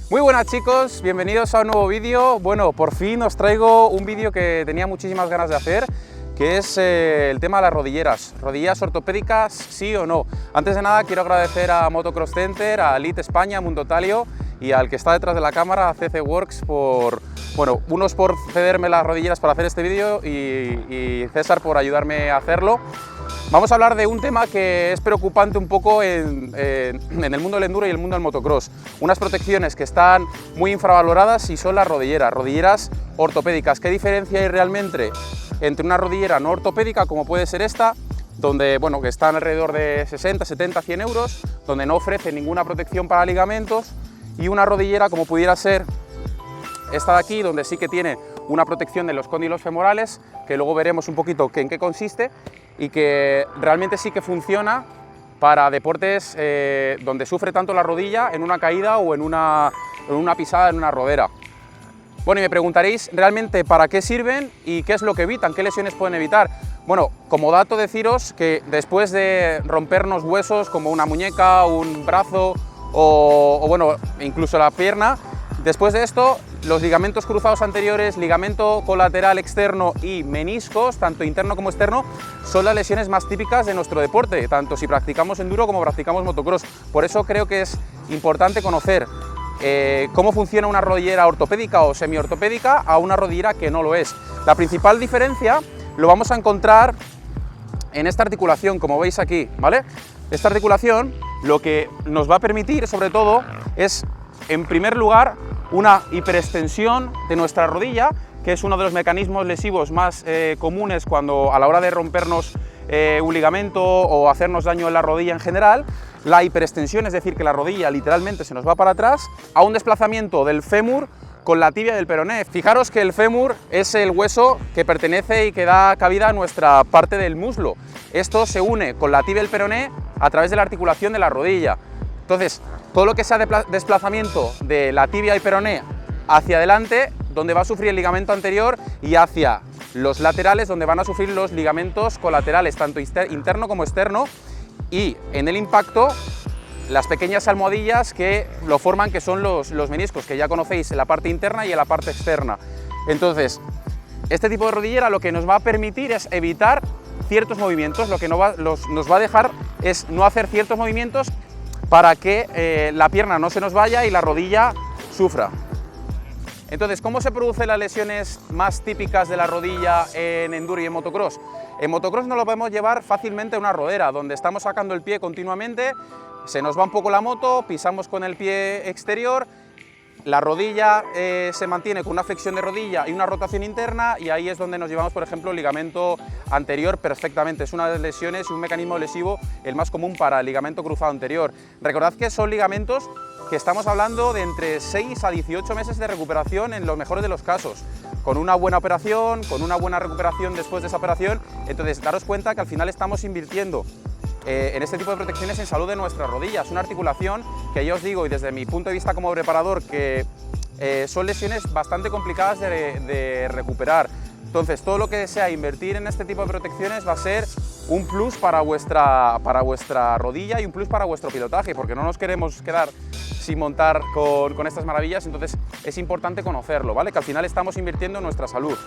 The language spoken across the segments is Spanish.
Muy buenas chicos, bienvenidos a un nuevo vídeo. Bueno, por fin os traigo un vídeo que tenía muchísimas ganas de hacer, que es el tema de las rodilleras. ¿Rodilleras ortopédicas, sí o no? Antes de nada quiero agradecer a Motocross Center, a Elite España, a Mundo Talio y al que está detrás de la cámara, a CC Works, por cederme las rodilleras para hacer este vídeo y César por ayudarme a hacerlo. Vamos a hablar de un tema que es preocupante un poco en el mundo del enduro y el mundo del motocross. Unas protecciones que están muy infravaloradas y son las rodilleras ortopédicas. ¿Qué diferencia hay realmente entre una rodillera no ortopédica, como puede ser esta, donde que están alrededor de 60, 70, 100 euros, donde no ofrece ninguna protección para ligamentos, y una rodillera como pudiera ser esta de aquí, donde sí que tiene una protección de los cóndilos femorales, que luego veremos un poquito en qué consiste, y que realmente sí que funciona para deportes donde sufre tanto la rodilla en una caída o en una pisada en una rodera. Bueno, y me preguntaréis realmente para qué sirven y qué es lo que evitan, qué lesiones pueden evitar. Bueno, como dato deciros que después de rompernos huesos como una muñeca, un brazo o incluso la pierna, después de esto, los ligamentos cruzados anteriores, ligamento colateral externo y meniscos, tanto interno como externo, son las lesiones más típicas de nuestro deporte, tanto si practicamos enduro como practicamos motocross. Por eso creo que es importante conocer cómo funciona una rodillera ortopédica o semiortopédica a una rodillera que no lo es. La principal diferencia lo vamos a encontrar en esta articulación, como veis aquí, ¿vale? Esta articulación lo que nos va a permitir, sobre todo, es, en primer lugar, una hiperextensión de nuestra rodilla, que es uno de los mecanismos lesivos más comunes a la hora de rompernos un ligamento o hacernos daño en la rodilla en general. La hiperextensión, es decir, que la rodilla literalmente se nos va para atrás, a un desplazamiento del fémur con la tibia del peroné. Fijaros que el fémur es el hueso que pertenece y que da cabida a nuestra parte del muslo. Esto se une con la tibia del peroné a través de la articulación de la rodilla. Entonces, todo lo que sea desplazamiento de la tibia y peroné hacia adelante, donde va a sufrir el ligamento anterior, y hacia los laterales, donde van a sufrir los ligamentos colaterales, tanto interno como externo, y en el impacto, las pequeñas almohadillas que lo forman, que son los meniscos, que ya conocéis en la parte interna y en la parte externa. Entonces, este tipo de rodillera lo que nos va a permitir es evitar ciertos movimientos, lo que nos va a dejar es no hacer ciertos movimientos para que la pierna no se nos vaya y la rodilla sufra. Entonces, ¿cómo se producen las lesiones más típicas de la rodilla en enduro y en motocross? En motocross nos lo podemos llevar fácilmente a una rodera, donde estamos sacando el pie continuamente, se nos va un poco la moto, pisamos con el pie exterior, la rodilla se mantiene con una flexión de rodilla y una rotación interna, y ahí es donde nos llevamos, por ejemplo, el ligamento anterior perfectamente. Es una de las lesiones y un mecanismo lesivo el más común para el ligamento cruzado anterior. Recordad que son ligamentos que estamos hablando de entre 6 a 18 meses de recuperación en los mejores de los casos, con una buena operación, con una buena recuperación después de esa operación. Entonces, daros cuenta que al final estamos invirtiendo en este tipo de protecciones en salud de nuestras rodillas. Una articulación que ya os digo, y desde mi punto de vista como preparador, que son lesiones bastante complicadas de recuperar. Entonces, todo lo que sea invertir en este tipo de protecciones va a ser un plus para vuestra rodilla y un plus para vuestro pilotaje, porque no nos queremos quedar sin montar con estas maravillas. Entonces es importante conocerlo, ¿vale? Que al final estamos invirtiendo en nuestra salud.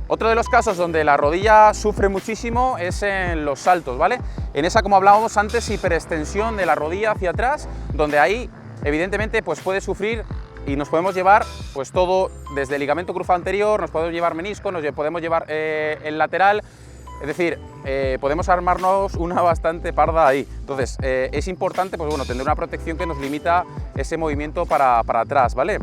Otro de los casos donde la rodilla sufre muchísimo es en los saltos, ¿vale? En esa, como hablábamos antes, hiperextensión de la rodilla hacia atrás, donde ahí evidentemente pues puede sufrir y nos podemos llevar pues todo, desde el ligamento cruzado anterior, nos podemos llevar menisco, nos podemos llevar el lateral. Es decir, podemos armarnos una bastante parda ahí. Entonces, es importante tener una protección que nos limita ese movimiento para atrás, ¿vale?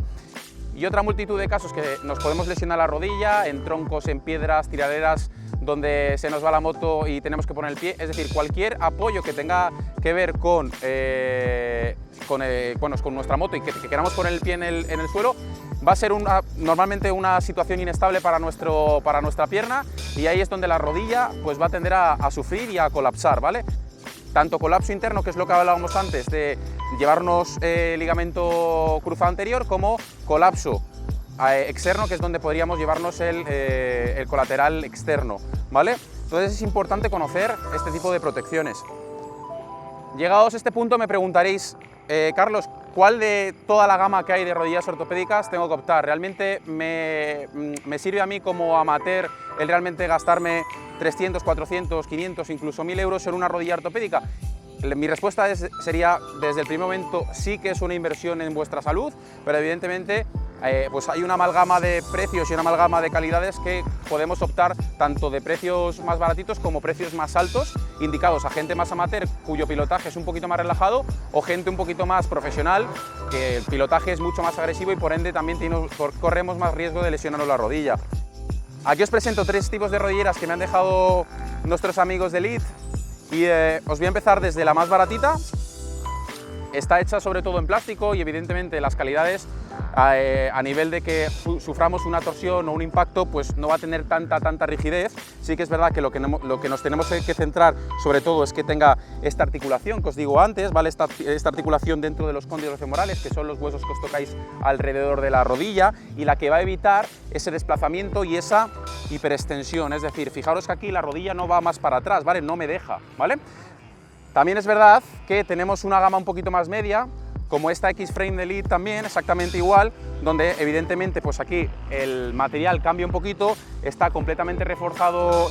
Y otra multitud de casos que nos podemos lesionar la rodilla, en troncos, en piedras, tiraderas, donde se nos va la moto y tenemos que poner el pie. Es decir, cualquier apoyo que tenga que ver con nuestra moto y que queramos poner el pie en el suelo, va a ser normalmente una situación inestable para nuestra pierna, y ahí es donde la rodilla pues va a tender a sufrir y a colapsar, ¿vale? Tanto colapso interno, que es lo que hablábamos antes de llevarnos ligamento cruzado anterior, como colapso externo, que es donde podríamos llevarnos el colateral externo, ¿vale? Entonces es importante conocer este tipo de protecciones. Llegados a este punto me preguntaréis, Carlos, ¿cuál de toda la gama que hay de rodilleras ortopédicas tengo que optar? ¿Realmente me sirve a mí como amateur el realmente gastarme 300, 400, 500, incluso 1000 euros en una rodilla ortopédica? Mi respuesta sería, desde el primer momento, sí que es una inversión en vuestra salud, pero evidentemente pues hay una amalgama de precios y una amalgama de calidades que podemos optar tanto de precios más baratitos como precios más altos, indicados a gente más amateur cuyo pilotaje es un poquito más relajado, o gente un poquito más profesional que el pilotaje es mucho más agresivo y por ende también corremos más riesgo de lesionarnos la rodilla. Aquí os presento 3 tipos de rodilleras que me han dejado nuestros amigos de Elite y os voy a empezar desde la más baratita. Está hecha sobre todo en plástico y evidentemente las calidades a nivel de que suframos una torsión o un impacto pues no va a tener tanta rigidez. Sí que es verdad que lo que nos tenemos que centrar sobre todo es que tenga esta articulación que os digo antes, ¿vale? Esta articulación dentro de los cóndilos femorales, que son los huesos que os tocáis alrededor de la rodilla, y la que va a evitar ese desplazamiento y esa hiperextensión. Es decir, fijaros que aquí la rodilla no va más para atrás, ¿vale? No me deja, ¿vale? También es verdad que tenemos una gama un poquito más media, como esta X-Frame de Elite también, exactamente igual, donde evidentemente pues aquí el material cambia un poquito, está completamente reforzado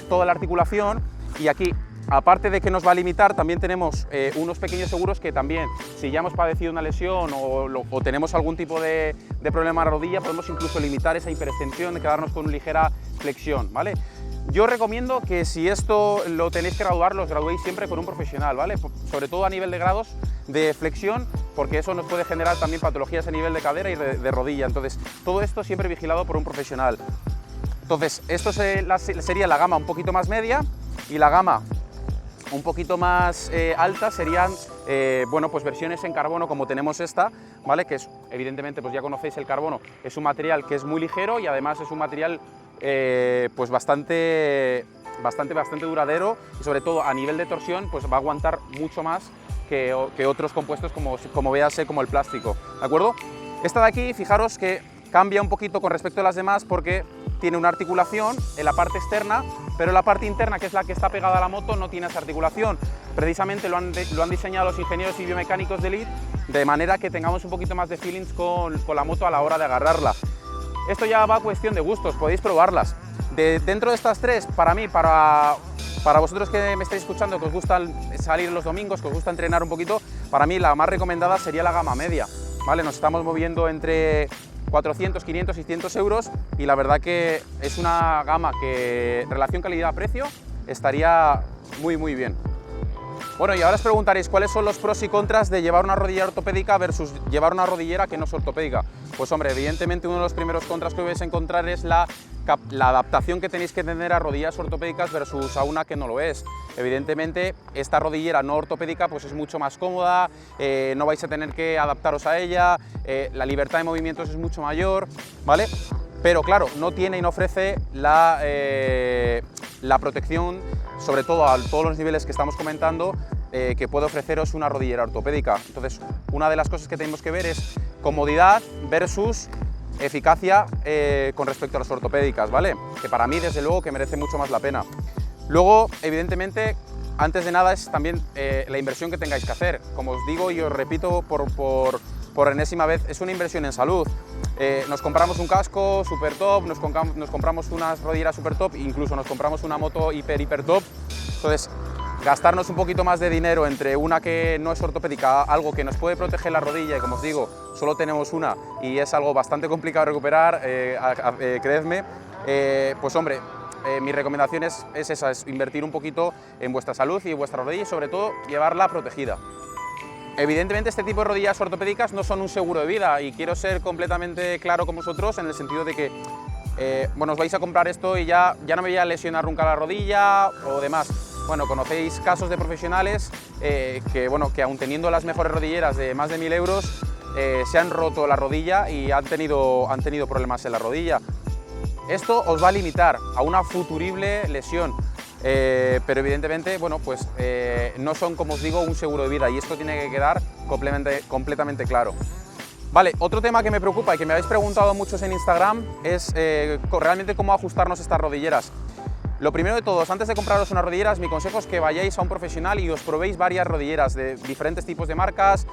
toda la articulación, y aquí, aparte de que nos va a limitar, también tenemos unos pequeños seguros que también, si ya hemos padecido una lesión o tenemos algún tipo de problema en la rodilla, podemos incluso limitar esa hiperextensión, de quedarnos con una ligera flexión, ¿vale? Yo recomiendo que si esto lo tenéis que graduar, los graduéis siempre con un profesional, ¿vale? Sobre todo a nivel de grados de flexión, porque eso nos puede generar también patologías a nivel de cadera y de rodilla. Entonces, todo esto siempre vigilado por un profesional. Entonces, esto sería la gama un poquito más media, y la gama un poquito más alta serían bueno, pues versiones en carbono como tenemos esta, ¿vale? Que es, evidentemente, pues ya conocéis el carbono, es un material que es muy ligero y además es un material pues bastante duradero, y sobre todo a nivel de torsión pues va a aguantar mucho más que otros compuestos como véase, como el plástico, ¿de acuerdo? Esta de aquí, fijaros que cambia un poquito con respecto a las demás porque tiene una articulación en la parte externa, pero la parte interna, que es la que está pegada a la moto, no tiene esa articulación. Precisamente lo han diseñado los ingenieros y biomecánicos de Elite de manera que tengamos un poquito más de feelings con la moto a la hora de agarrarla. Esto ya va a cuestión de gustos, podéis probarlas. Dentro de estas 3, para mí, para vosotros que me estáis escuchando, que os gusta salir los domingos, que os gusta entrenar un poquito, para mí la más recomendada sería la gama media, ¿vale? Nos estamos moviendo entre 400, 500, 600 euros y la verdad que es una gama que, relación calidad-precio, estaría muy bien. Bueno, y ahora os preguntaréis cuáles son los pros y contras de llevar una rodillera ortopédica versus llevar una rodillera que no es ortopédica. Pues hombre, evidentemente uno de los primeros contras que vais a encontrar es la adaptación que tenéis que tener a rodillas ortopédicas versus a una que no lo es. Evidentemente esta rodillera no ortopédica pues es mucho más cómoda, no vais a tener que adaptaros a ella, la libertad de movimientos es mucho mayor, ¿vale? Pero claro, no tiene y no ofrece la protección, sobre todo a todos los niveles que estamos comentando, que puede ofreceros una rodillera ortopédica. Entonces, una de las cosas que tenemos que ver es comodidad versus eficacia con respecto a las ortopédicas, ¿vale? Que para mí, desde luego, que merece mucho más la pena. Luego, evidentemente, antes de nada es también la inversión que tengáis que hacer. Como os digo y os repito por enésima vez, es una inversión en salud. Nos compramos un casco super top, nos compramos unas rodilleras super top, incluso nos compramos una moto hiper top. Entonces, gastarnos un poquito más de dinero entre una que no es ortopédica, algo que nos puede proteger la rodilla, y como os digo, solo tenemos una y es algo bastante complicado de recuperar, creedme, pues hombre, mi recomendación es esa, es invertir un poquito en vuestra salud y en vuestra rodilla y sobre todo llevarla protegida. Evidentemente este tipo de rodillas ortopédicas no son un seguro de vida y quiero ser completamente claro con vosotros en el sentido de que bueno, os vais a comprar esto y ya no me voy a lesionar nunca la rodilla o demás. Bueno, conocéis casos de profesionales que aun teniendo las mejores rodilleras de más de 1000 euros se han roto la rodilla y han tenido problemas en la rodilla. Esto os va a limitar a una futurible lesión. Pero evidentemente, bueno, pues no son, como os digo, un seguro de vida y esto tiene que quedar completamente claro. Vale, otro tema que me preocupa y que me habéis preguntado muchos en Instagram es realmente cómo ajustarnos estas rodilleras. Lo primero de todos, antes de compraros unas rodilleras, mi consejo es que vayáis a un profesional y os probéis varias rodilleras de diferentes tipos de marcas,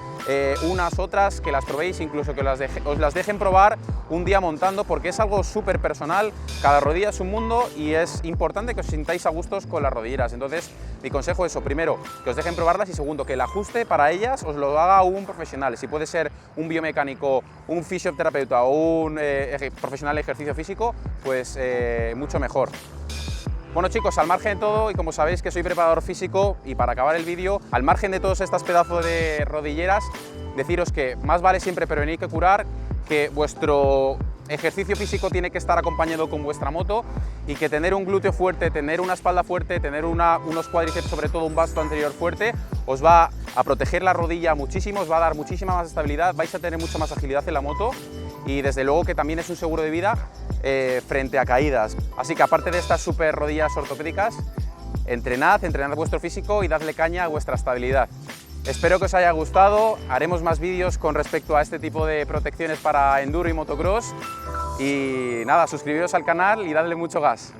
unas, otras, que las probéis, incluso que os las dejen probar un día montando, porque es algo súper personal, cada rodilla es un mundo y es importante que os sintáis a gustos con las rodilleras. Entonces, mi consejo es eso, primero, que os dejen probarlas y segundo, que el ajuste para ellas os lo haga un profesional, si puede ser un biomecánico, un fisioterapeuta o un profesional de ejercicio físico, pues mucho mejor. Bueno chicos, al margen de todo, y como sabéis que soy preparador físico, y para acabar el vídeo, al margen de todos estos pedazos de rodilleras, deciros que más vale siempre prevenir que curar, que vuestro ejercicio físico tiene que estar acompañado con vuestra moto y que tener un glúteo fuerte, tener una espalda fuerte, tener unos cuádriceps, sobre todo un vasto anterior fuerte, os va a proteger la rodilla muchísimo, os va a dar muchísima más estabilidad, vais a tener mucha más agilidad en la moto y desde luego que también es un seguro de vida frente a caídas. Así que aparte de estas super rodillas ortopédicas, entrenad vuestro físico y dadle caña a vuestra estabilidad. Espero que os haya gustado, haremos más vídeos con respecto a este tipo de protecciones para enduro y motocross y nada, suscribiros al canal y dadle mucho gas.